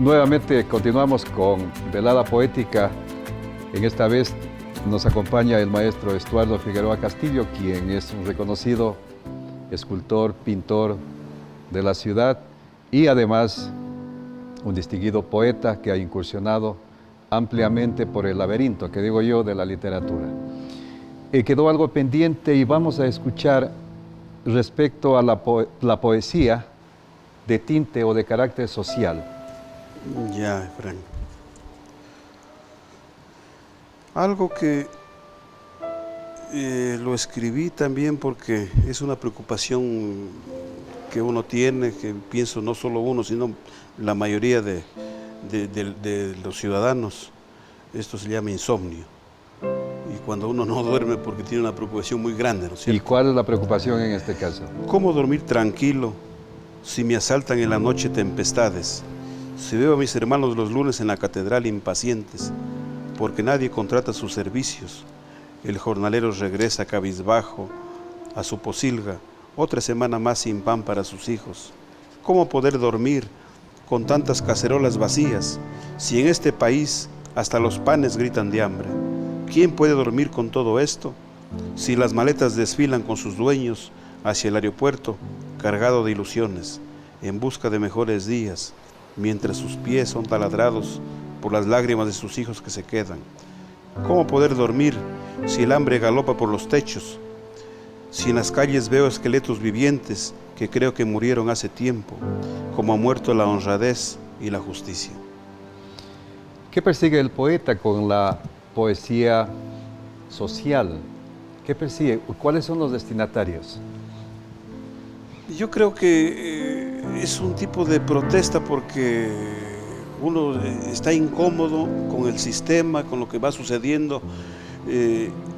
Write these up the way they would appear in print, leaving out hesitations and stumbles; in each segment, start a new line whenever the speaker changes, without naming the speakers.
Nuevamente continuamos con Velada Poética. En esta vez nos acompaña el maestro Estuardo Figueroa Castillo, quien es un reconocido escultor, pintor de la ciudad y además un distinguido poeta que ha incursionado ampliamente por el laberinto, que digo yo, de la literatura. Quedó algo pendiente y vamos a escuchar respecto a la poesía de tinte o de carácter social.
Ya, Efraín. Algo que lo escribí también porque es una preocupación que uno tiene, que pienso no solo uno, sino la mayoría de los ciudadanos. Esto se llama insomnio. Y cuando uno no duerme porque tiene una preocupación muy grande, ¿no es cierto?
¿Y cuál es la preocupación en este caso?
¿Cómo dormir tranquilo si me asaltan en la noche tempestades? Si veo a mis hermanos los lunes en la catedral impacientes, porque nadie contrata sus servicios. El jornalero regresa cabizbajo a su posilga, otra semana más sin pan para sus hijos. ¿Cómo poder dormir con tantas cacerolas vacías, si en este país hasta los panes gritan de hambre? ¿Quién puede dormir con todo esto, si las maletas desfilan con sus dueños hacia el aeropuerto, cargado de ilusiones, en busca de mejores días, mientras sus pies son taladrados por las lágrimas de sus hijos que se quedan? ¿Cómo poder dormir si el hambre galopa por los techos? Si en las calles veo esqueletos vivientes que creo que murieron hace tiempo, como ha muerto la honradez y la justicia.
¿Qué persigue el poeta con la poesía social? ¿Qué persigue? ¿Cuáles son los destinatarios?
Yo creo que es un tipo de protesta porque uno está incómodo con el sistema, con lo que va sucediendo,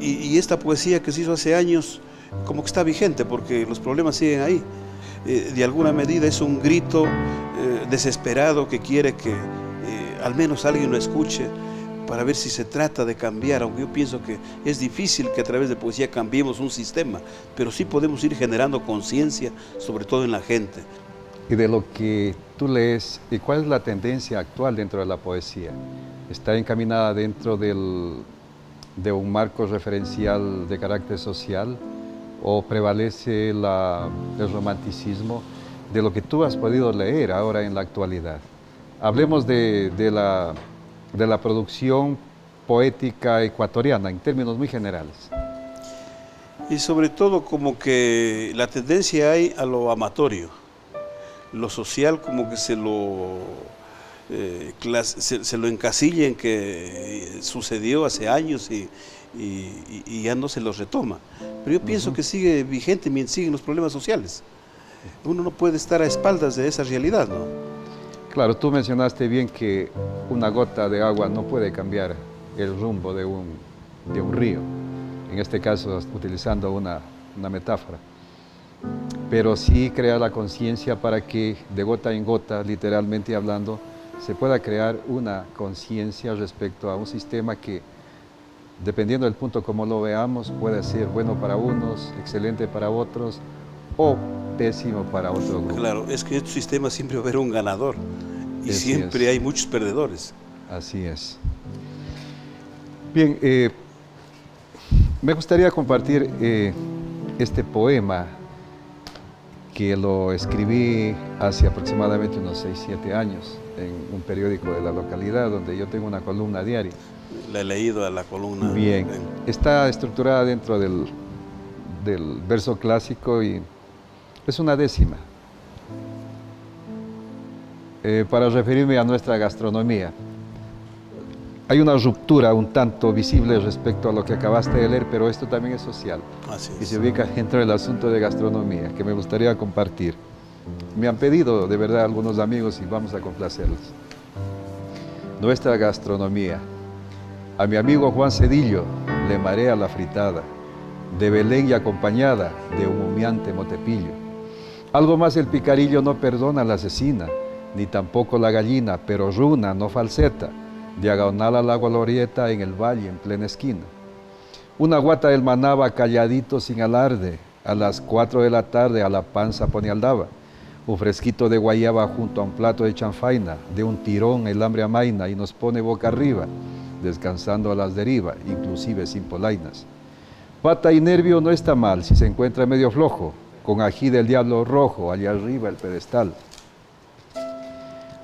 y esta poesía que se hizo hace años como que está vigente porque los problemas siguen ahí. De alguna medida es un grito desesperado que quiere que al menos alguien lo escuche para ver si se trata de cambiar, aunque yo pienso que es difícil que a través de poesía cambiemos un sistema, pero sí podemos ir generando conciencia, sobre todo en la gente.
Y de lo que tú lees, ¿y cuál es la tendencia actual dentro de la poesía? ¿Está encaminada dentro de un marco referencial de carácter social o prevalece el romanticismo de lo que tú has podido leer ahora en la actualidad? Hablemos de la producción poética ecuatoriana en términos muy generales.
Y sobre todo como que la tendencia hay a lo amatorio. Lo social como que se lo encasilla en que sucedió hace años y ya no se lo retoma. Pero yo pienso que sigue vigente mientras siguen los problemas sociales. Uno no puede estar a espaldas de esa realidad, ¿no?
Claro, tú mencionaste bien que una gota de agua no puede cambiar el rumbo de un río, en este caso utilizando una metáfora, pero sí crear la conciencia para que de gota en gota, literalmente hablando, se pueda crear una conciencia respecto a un sistema que, dependiendo del punto como lo veamos, puede ser bueno para unos, excelente para otros o pésimo para otro grupo.
Claro, es que en estos sistemas siempre va a haber un ganador y siempre hay muchos perdedores.
Así es. Bien, me gustaría compartir este poema que lo escribí hace aproximadamente unos 6, 7 años en un periódico de la localidad donde yo tengo una columna diaria.
La he leído a la columna.
Bien, está estructurada dentro del verso clásico y es una décima. Para referirme a nuestra gastronomía. Hay una ruptura un tanto visible respecto a lo que acabaste de leer, pero esto también es social.
Así es.
Y se ubica dentro del asunto de gastronomía, que me gustaría compartir. Me han pedido de verdad algunos amigos y vamos a complacerlos. Nuestra gastronomía. A mi amigo Juan Cedillo le marea la fritada, de Belén y acompañada de un humeante motepillo. Algo más el picarillo no perdona a la asesina, ni tampoco la gallina, pero runa, no falseta, diagonal al agua glorieta en el valle en plena esquina. Una guata del manaba calladito sin alarde, a las 4 de la tarde a la panza pone aldaba. Un fresquito de guayaba junto a un plato de chanfaina, de un tirón el hambre amaina y nos pone boca arriba, descansando a las derivas, inclusive sin polainas. Pata y nervio no está mal si se encuentra medio flojo, con ají del diablo rojo, allá arriba el pedestal.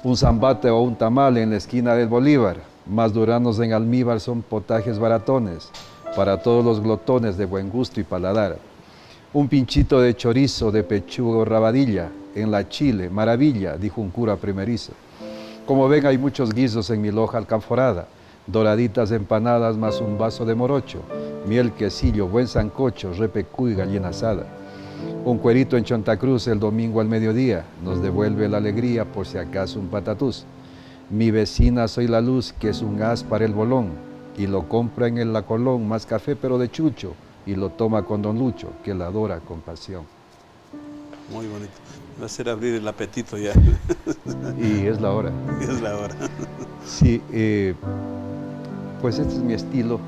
Un zambate o un tamal en la esquina del Bolívar, más duranos en almíbar son potajes baratones, para todos los glotones de buen gusto y paladar. Un pinchito de chorizo, de pechuga o rabadilla, en la Chile, maravilla, dijo un cura primerizo. Como ven, hay muchos guisos en mi loja alcanforada, doraditas empanadas más un vaso de morocho, miel, quesillo, buen sancocho, repecú y gallina asada. Un cuerito en Santa Cruz el domingo al mediodía, nos devuelve la alegría por si acaso un patatús. Mi vecina Soy la Luz, que es un as para el bolón, y lo compra en el La Colón, más café pero de chucho, y lo toma con don Lucho, que la adora con pasión.
Muy bonito. Va a hacer abrir el apetito ya.
Y es la hora.
Es la hora.
Sí, pues este es mi estilo,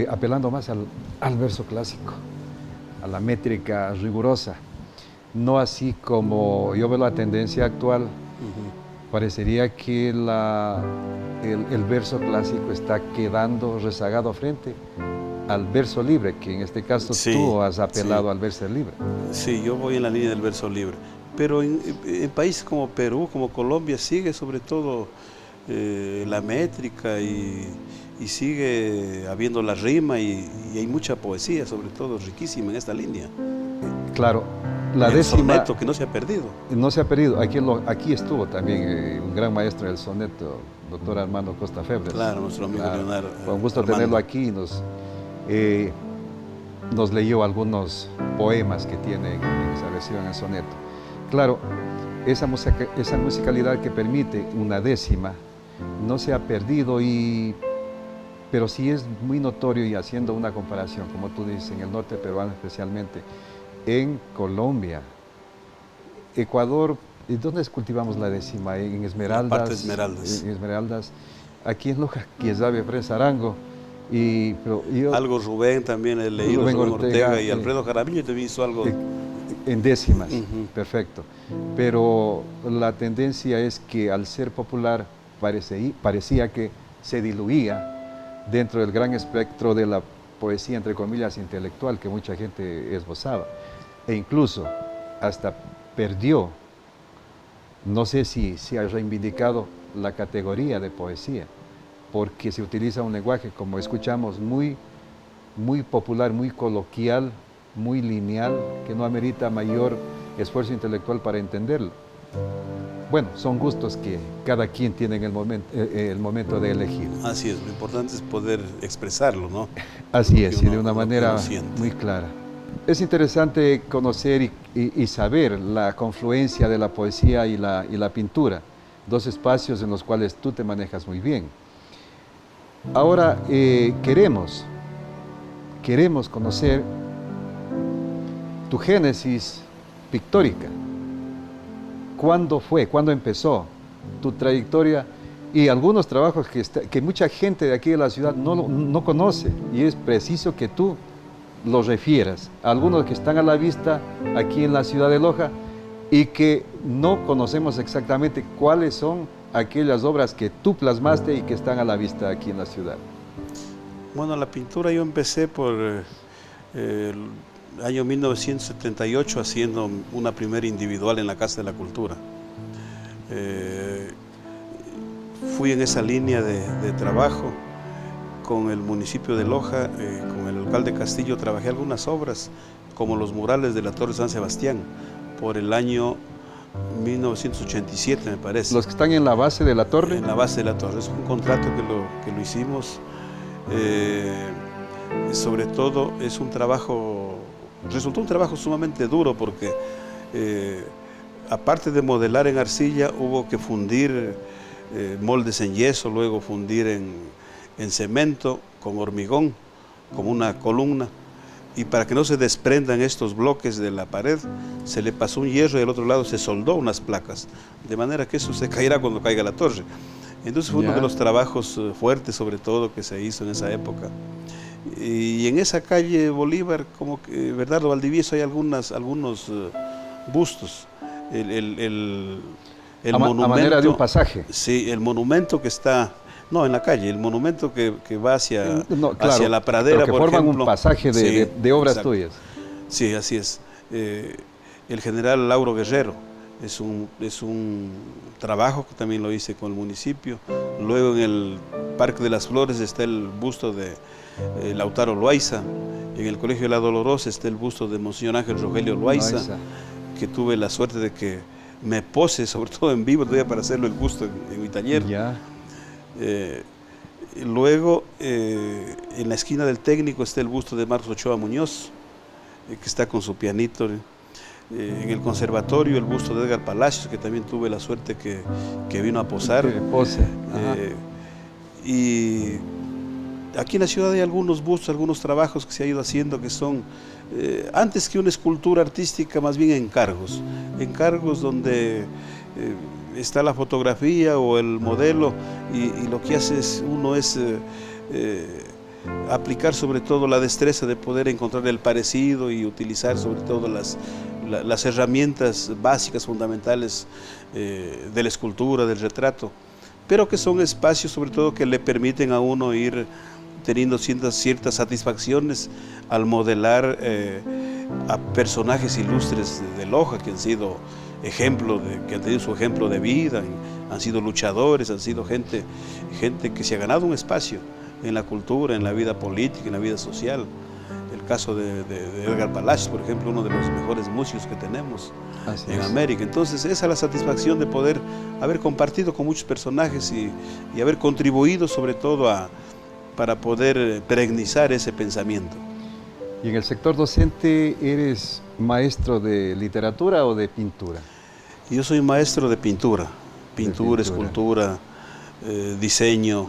apelando más al verso clásico, a la métrica rigurosa. No así como yo veo la tendencia actual, parecería que el verso clásico está quedando rezagado frente al verso libre, que en este caso
Sí,
tú has apelado
sí.
al verso libre.
Sí, yo voy en la línea del verso libre. Pero en países como Perú, como Colombia, sigue sobre todo la métrica y sigue habiendo la rima y hay mucha poesía, sobre todo riquísima en esta línea.
Claro, la
el
décima
soneto, que no se ha perdido.
no se ha perdido. Aquí estuvo también un gran maestro del soneto, doctor Armando Costa Febres.
Claro, nuestro amigo Leonardo.
Fue un gusto
Armando.
tenerlo aquí. Nos leyó algunos poemas que tiene en esa versión en soneto. Claro, esa musicalidad que permite una décima no se ha perdido, pero sí es muy notorio, y haciendo una comparación, como tú dices, en el norte peruano especialmente, en Colombia, Ecuador, ¿dónde cultivamos la décima? En Esmeraldas.
La parte de Esmeraldas.
En Esmeraldas. Aquí en Loja, Quiezave, Fresa, Arango.
Algo Rubén también he leído, Rubén Ortega y Alfredo Jaramillo también hizo algo.
En décimas, perfecto. Pero la tendencia es que al ser popular parecía que se diluía dentro del gran espectro de la poesía, entre comillas, intelectual que mucha gente esbozaba. E incluso hasta perdió, no sé si se ha reivindicado la categoría de poesía, porque se utiliza un lenguaje, como escuchamos, muy popular, muy coloquial, muy lineal, que no amerita mayor esfuerzo intelectual para entenderlo. Bueno, son gustos que cada quien tiene en el momento de elegir.
Así es, lo importante es poder expresarlo, ¿no?
Así es, y de una
lo
manera
siente.
muy clara. Es interesante conocer y saber la confluencia de la poesía y la pintura, dos espacios en los cuales tú te manejas muy bien. Ahora queremos conocer tu génesis pictórica. ¿Cuándo fue? ¿Cuándo empezó tu trayectoria? Y algunos trabajos que mucha gente de aquí de la ciudad no conoce, y es preciso que tú los refieras. Algunos que están a la vista aquí en la ciudad de Loja y que no conocemos exactamente cuáles son aquellas obras que tú plasmaste y que están a la vista aquí en la ciudad.
Bueno, la pintura yo empecé por el año 1978 haciendo una primera individual en la Casa de la Cultura. Fui en esa línea de trabajo con el municipio de Loja, con el alcalde Castillo, trabajé algunas obras como los murales de la Torre San Sebastián por el año 1987, me parece.
¿Los que están en la base de la torre?
En la base de la torre. Es un contrato que lo hicimos. Sobre todo es un trabajo, resultó un trabajo sumamente duro porque aparte de modelar en arcilla, hubo que fundir moldes en yeso, luego fundir en cemento con hormigón, como una columna, y para que no se desprendan estos bloques de la pared, se le pasó un hierro y al otro lado se soldó unas placas, de manera que eso se caerá cuando caiga la torre. Entonces fue uno de los trabajos fuertes, sobre todo, que se hizo en esa época. Y en esa calle Bolívar, como que Bernardo Valdivieso, hay algunos bustos. El
A
monumento,
manera de un pasaje.
sí, el monumento que está, no, en la calle, el monumento que va hacia,
No, claro,
hacia la pradera,
pero que
por
forman
ejemplo.
un pasaje
Sí,
de obras
exacto.
tuyas.
Sí, así es. El general Lauro Guerrero es un trabajo que también lo hice con el municipio. Luego en el Parque de las Flores está el busto de Lautaro Loaiza. En el Colegio de la Dolorosa está el busto de Monseñor Ángel Rogelio Loaiza, que tuve la suerte de que me pose, sobre todo en vivo, todavía para hacerlo el busto en mi taller.
Ya.
Luego, en la esquina del Técnico está el busto de Marcos Ochoa Muñoz, que está con su pianito. En el conservatorio, el busto de Edgar Palacios, que también tuve la suerte que vino a posar.
Que pose.
Y aquí en la ciudad hay algunos bustos, algunos trabajos que se ha ido haciendo que son, antes que una escultura artística, más bien encargos donde está la fotografía o el modelo y lo que hace uno es aplicar sobre todo la destreza de poder encontrar el parecido y utilizar sobre todo las herramientas básicas, fundamentales de la escultura, del retrato, pero que son espacios sobre todo que le permiten a uno ir teniendo ciertas satisfacciones al modelar a personajes ilustres de Loja que han sido que han tenido su ejemplo de vida, han sido luchadores, han sido gente que se ha ganado un espacio en la cultura, en la vida política, en la vida social. El caso de Edgar Palacios, por ejemplo, uno de los mejores músicos que tenemos en América. Entonces, esa es la satisfacción de poder haber compartido con muchos personajes y haber contribuido sobre todo para poder perenizar ese pensamiento.
¿Y en el sector docente eres maestro de literatura o de pintura?
Yo soy maestro de pintura, escultura, diseño,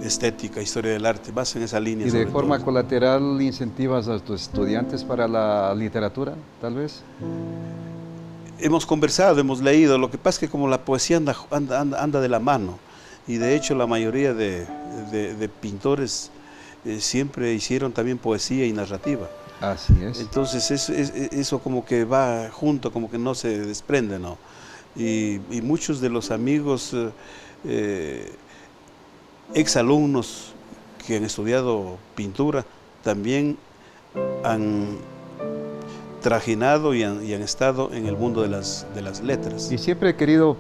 estética, historia del arte, más en esa línea.
¿Y de forma colateral incentivas a tus estudiantes para la literatura, tal vez?
Hemos conversado, hemos leído, lo que pasa es que como la poesía anda de la mano, y de hecho la mayoría de pintores siempre hicieron también poesía y narrativa.
Así es.
Entonces eso como que va junto, como que no se desprende, ¿no? Y muchos de los amigos exalumnos que han estudiado pintura también han trajinado y han estado en el mundo de las letras.
Y siempre he querido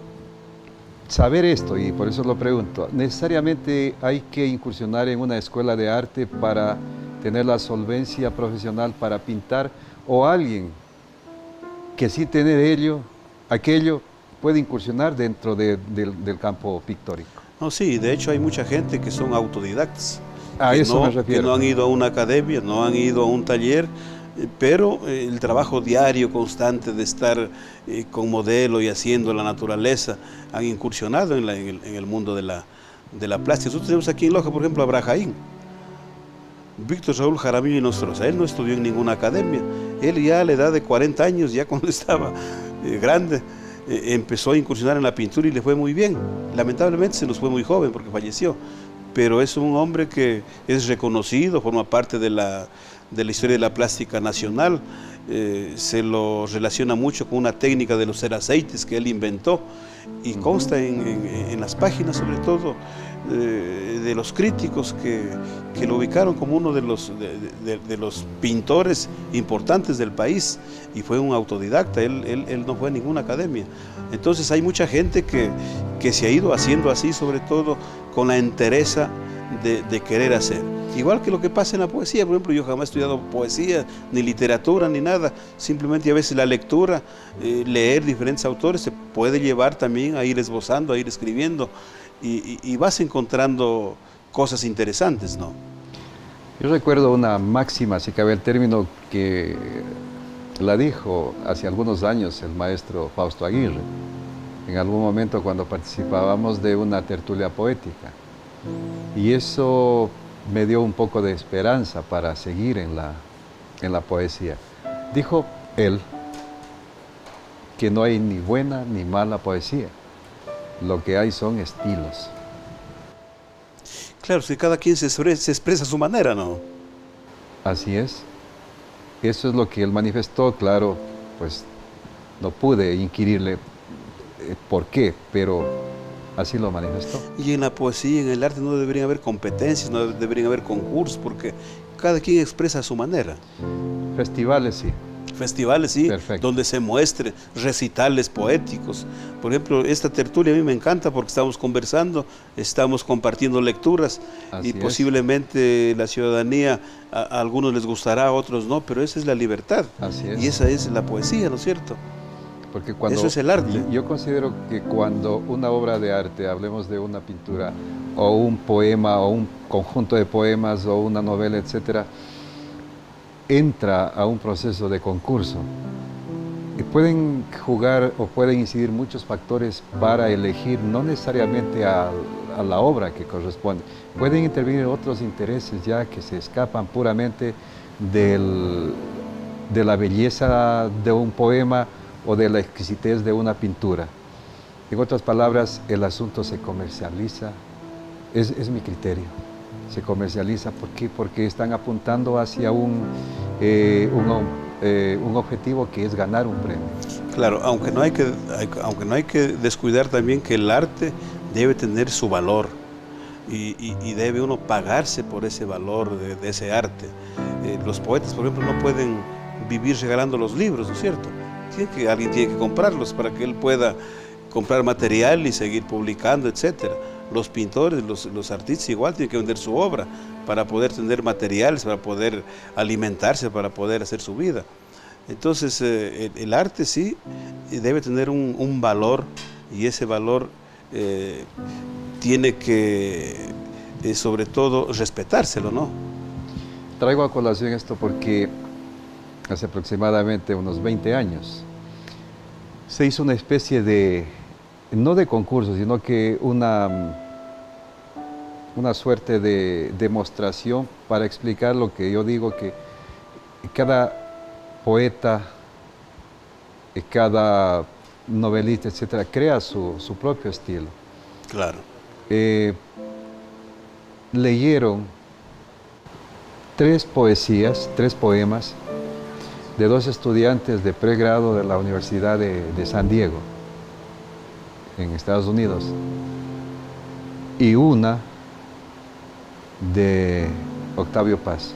saber esto, y por eso lo pregunto. ¿Necesariamente hay que incursionar en una escuela de arte para tener la solvencia profesional para pintar? ¿O alguien que sí tiene aquello puede incursionar dentro del campo pictórico?
No, sí, de hecho hay mucha gente que son autodidactas,
A eso me refiero.
que no han ido a una academia, no han ido a un taller, pero el trabajo diario, constante de estar con modelo y haciendo la naturaleza, han incursionado en el mundo de la plástica. Nosotros tenemos aquí en Loja, por ejemplo, a Brajaín, Víctor Raúl Jaramillo y Nostroza. Él no estudió en ninguna academia, él ya a la edad de 40 años, ya cuando estaba grande, empezó a incursionar en la pintura y le fue muy bien. Lamentablemente se nos fue muy joven porque falleció, pero es un hombre que es reconocido, forma parte de la historia de la plástica nacional. Se lo relaciona mucho con una técnica de los ceraceites que él inventó y consta en las páginas, sobre todo de los críticos que lo ubicaron como uno de los pintores importantes del país, y fue un autodidacta. Él no fue a ninguna academia. Entonces hay mucha gente que se ha ido haciendo así, sobre todo con la entereza de querer hacer. Igual que lo que pasa en la poesía. Por ejemplo, yo jamás he estudiado poesía, ni literatura, ni nada. Simplemente a veces la lectura, leer diferentes autores, se puede llevar también a ir esbozando, a ir escribiendo, y vas encontrando cosas interesantes, ¿no?
Yo recuerdo una máxima, si cabe el término, que la dijo hace algunos años el maestro Fausto Aguirre, en algún momento cuando participábamos de una tertulia poética. Y eso me dio un poco de esperanza para seguir en la poesía. Dijo él que no hay ni buena ni mala poesía, lo que hay son estilos.
Claro, si cada quien se expresa a su manera, ¿no?
Así es. Eso es lo que él manifestó, claro, pues no pude inquirirle por qué, pero así lo manifestó.
Y en la poesía, en el arte, no deberían haber competencias, no deberían haber concursos, porque cada quien expresa a su manera.
Festivales, sí.
Festivales, sí,
Perfecto.
donde se muestre, recitales poéticos. Por ejemplo, esta tertulia a mí me encanta porque estamos conversando, estamos compartiendo lecturas
Así
y posiblemente la ciudadanía, a algunos les gustará, a otros no, pero esa es la libertad.
Así es.
Y esa es la poesía, ¿no es cierto?
Porque cuando,
Eso es el arte.
Yo considero que cuando una obra de arte, hablemos de una pintura, o un poema, o un conjunto de poemas, o una novela, etcétera, entra a un proceso de concurso, y pueden jugar o pueden incidir muchos factores para elegir, no necesariamente a la obra que corresponde. Pueden intervenir otros intereses ya que se escapan puramente de la belleza de un poema o de la exquisitez de una pintura. En otras palabras, el asunto se comercializa, es mi criterio. Se comercializa, ¿por qué? Porque están apuntando hacia un objetivo que es ganar un premio.
Claro, aunque no hay que descuidar también que el arte debe tener su valor y debe uno pagarse por ese valor de ese arte. Los poetas, por ejemplo, no pueden vivir regalando los libros, ¿no es cierto? Alguien tiene que comprarlos para que él pueda comprar material y seguir publicando, etcétera. Los pintores, los artistas igual tienen que vender su obra para poder tener materiales, para poder alimentarse, para poder hacer su vida. Entonces el arte sí debe tener un valor y ese valor tiene que sobre todo respetárselo, ¿no?
Traigo a colación esto porque hace aproximadamente unos 20 años se hizo una especie de, no de concurso, sino que una suerte de demostración para explicar lo que yo digo, que cada poeta, cada novelista, etcétera, crea su propio estilo.
Claro.
Leyeron 3 poesías, 3 poemas de 2 estudiantes de pregrado de la Universidad de San Diego, en Estados Unidos, y una de Octavio Paz,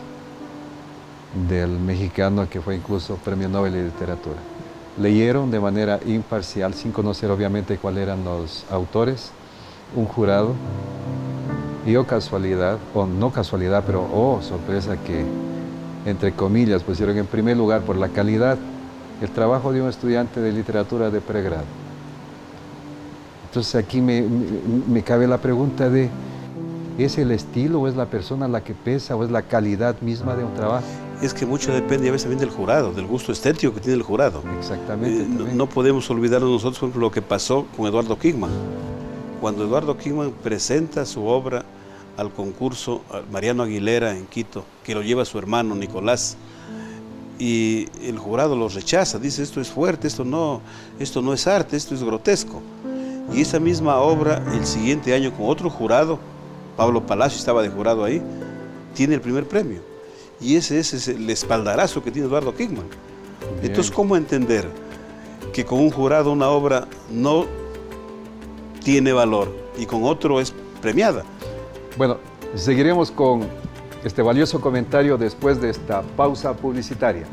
del mexicano que fue incluso Premio Nobel de Literatura. Leyeron de manera imparcial, sin conocer obviamente cuáles eran los autores, un jurado, y casualidad, o no casualidad, pero sorpresa, que entre comillas pusieron en primer lugar por la calidad el trabajo de un estudiante de literatura de pregrado. Entonces aquí me cabe la pregunta de, ¿es el estilo o es la persona la que pesa o es la calidad misma de un trabajo?
Es que mucho depende a veces también del jurado, del gusto estético que tiene el jurado.
Exactamente.
No podemos olvidarnos nosotros, por ejemplo, lo que pasó con Eduardo Kingman. Cuando Eduardo Kingman presenta su obra al concurso Mariano Aguilera en Quito, que lo lleva su hermano Nicolás, y el jurado lo rechaza, dice esto es fuerte, esto no es arte, esto es grotesco. Y esa misma obra el siguiente año con otro jurado, Pablo Palacio estaba de jurado ahí, tiene el primer premio. Y ese es el espaldarazo que tiene Eduardo Kingman. Bien. Entonces, ¿cómo entender que con un jurado una obra no tiene valor y con otro es premiada?
Bueno, seguiremos con este valioso comentario después de esta pausa publicitaria.